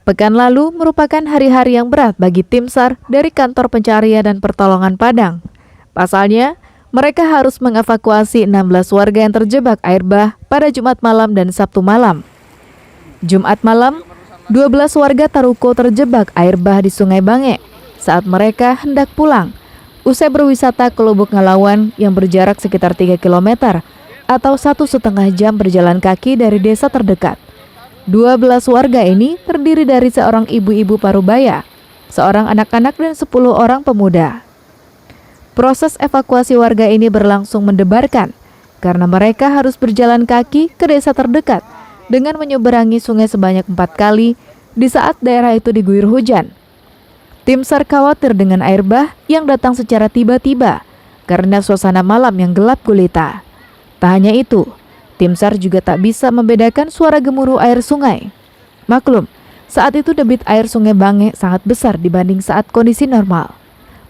Pekan lalu merupakan hari-hari yang berat bagi tim SAR dari Kantor Pencarian dan Pertolongan Padang. Pasalnya, mereka harus mengevakuasi 16 warga yang terjebak air bah pada Jumat malam dan Sabtu malam. Jumat malam, 12 warga Taruko terjebak air bah di Sungai Bange saat mereka hendak pulang usai berwisata ke Lubuk Ngalawan yang berjarak sekitar 3 km atau 1,5 jam berjalan kaki dari desa terdekat. 12 warga ini terdiri dari seorang ibu-ibu parubaya, seorang anak-anak dan 10 orang pemuda. Proses evakuasi warga ini berlangsung mendebarkan karena mereka harus berjalan kaki ke desa terdekat dengan menyeberangi sungai sebanyak 4 kali di saat daerah itu diguyur hujan. Tim SAR khawatir dengan air bah yang datang secara tiba-tiba karena suasana malam yang gelap gulita. Tak hanya itu, tim SAR juga tak bisa membedakan suara gemuruh air sungai. Maklum, saat itu debit air Sungai Bange sangat besar dibanding saat kondisi normal.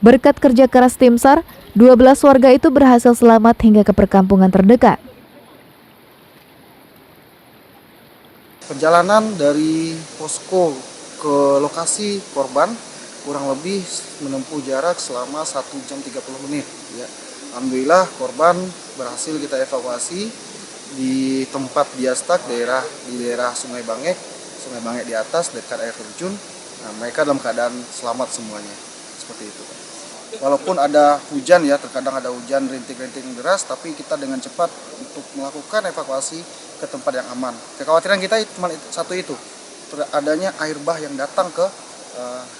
Berkat kerja keras tim SAR, 12 warga itu berhasil selamat hingga ke perkampungan terdekat. Perjalanan dari posko ke lokasi korban kurang lebih menempuh jarak selama 1 jam 30 menit. Ya. Alhamdulillah korban berhasil kita evakuasi di tempat Biastak di daerah Sungai Bange di atas dekat air terjun. Nah, mereka dalam keadaan selamat semuanya, seperti itu. Walaupun ada hujan ya, terkadang ada hujan rintik-rintik deras, tapi kita dengan cepat untuk melakukan evakuasi ke tempat yang aman. Kekhawatiran kita cuma satu itu, adanya air bah yang datang ke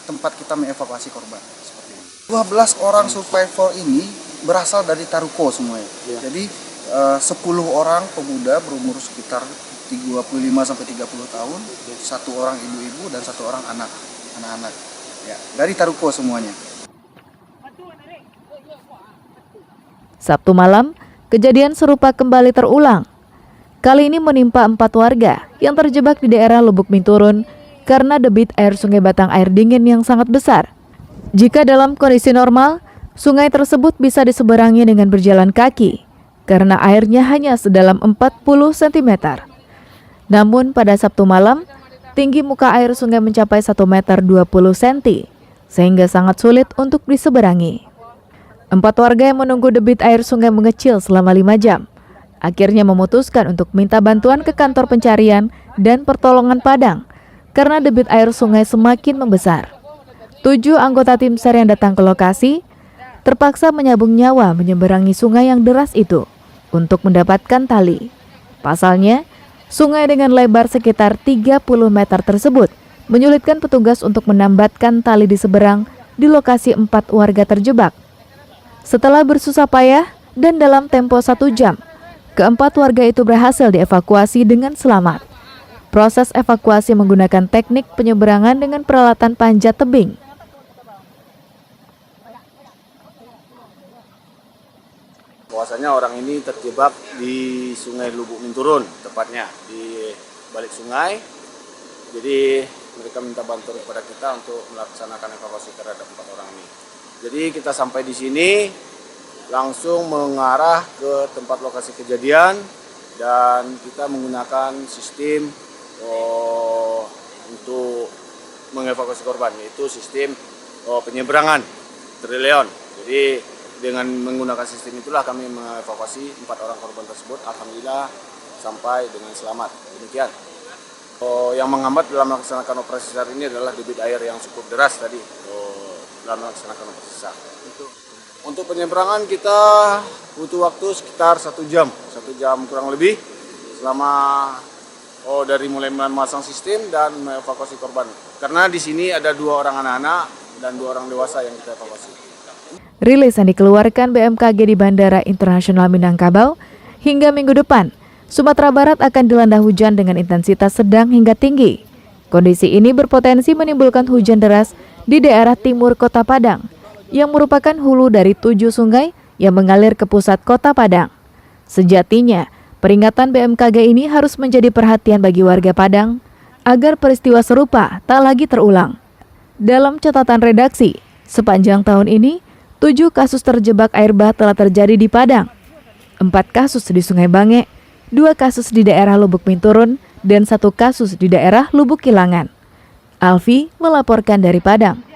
tempat kita mengevakuasi korban. Seperti ini. 12 orang survivor ini berasal dari Taruko semuanya. Ya. Jadi 10 orang pemuda berumur sekitar 25-30 tahun, 1 orang ibu-ibu dan 1 orang anak-anak. Ya, dari Taruko semuanya. Sabtu malam, kejadian serupa kembali terulang. Kali ini menimpa 4 warga yang terjebak di daerah Lubuk Minturun karena debit air Sungai Batang Air Dingin yang sangat besar. Jika dalam kondisi normal, sungai tersebut bisa diseberangi dengan berjalan kaki karena airnya hanya sedalam 40 cm. Namun pada Sabtu malam, tinggi muka air sungai mencapai 1,20 meter sehingga sangat sulit untuk diseberangi. 4 warga yang menunggu debit air sungai mengecil selama 5 jam akhirnya memutuskan untuk minta bantuan ke Kantor Pencarian dan Pertolongan Padang karena debit air sungai semakin membesar. 7 anggota tim SAR yang datang ke lokasi terpaksa menyabung nyawa menyeberangi sungai yang deras itu untuk mendapatkan tali. Pasalnya, sungai dengan lebar sekitar 30 meter tersebut menyulitkan petugas untuk menambatkan tali di seberang di lokasi 4 warga terjebak. Setelah bersusah payah dan dalam tempo 1 jam, keempat warga itu berhasil dievakuasi dengan selamat. Proses evakuasi menggunakan teknik penyeberangan dengan peralatan panjat tebing. Bahwasanya orang ini terjebak di Sungai Lubuk Minturun, tepatnya di balik sungai. Jadi mereka minta bantuan kepada kita untuk melaksanakan evakuasi terhadap 4 orang ini. Jadi kita sampai di sini langsung mengarah ke tempat lokasi kejadian dan kita menggunakan sistem untuk mengevakuasi korban, yaitu sistem penyeberangan triliun. Jadi dengan menggunakan sistem itulah kami mengevakuasi 4 orang korban tersebut. Alhamdulillah sampai dengan selamat. Demikian. Yang menghambat dalam melaksanakan operasi SAR ini adalah debit air yang cukup deras tadi dalam melaksanakan operasi SAR. Untuk penyeberangan kita butuh waktu sekitar 1 jam kurang lebih selama dari mulai memasang sistem dan mengevakuasi korban. Karena di sini ada 2 orang anak-anak dan 2 orang dewasa yang kita evakuasi. Rilis yang dikeluarkan BMKG di Bandara Internasional Minangkabau hingga minggu depan, Sumatera Barat akan dilanda hujan dengan intensitas sedang hingga tinggi. Kondisi ini berpotensi menimbulkan hujan deras di daerah timur Kota Padang, yang merupakan hulu dari 7 sungai yang mengalir ke pusat Kota Padang. Sejatinya, peringatan BMKG ini harus menjadi perhatian bagi warga Padang agar peristiwa serupa tak lagi terulang. Dalam catatan redaksi, sepanjang tahun ini, 7 kasus terjebak air bah telah terjadi di Padang. 4 kasus di Sungai Bange, 2 kasus di daerah Lubuk Minturun, dan 1 kasus di daerah Lubuk Kilangan. Alfi melaporkan dari Padang.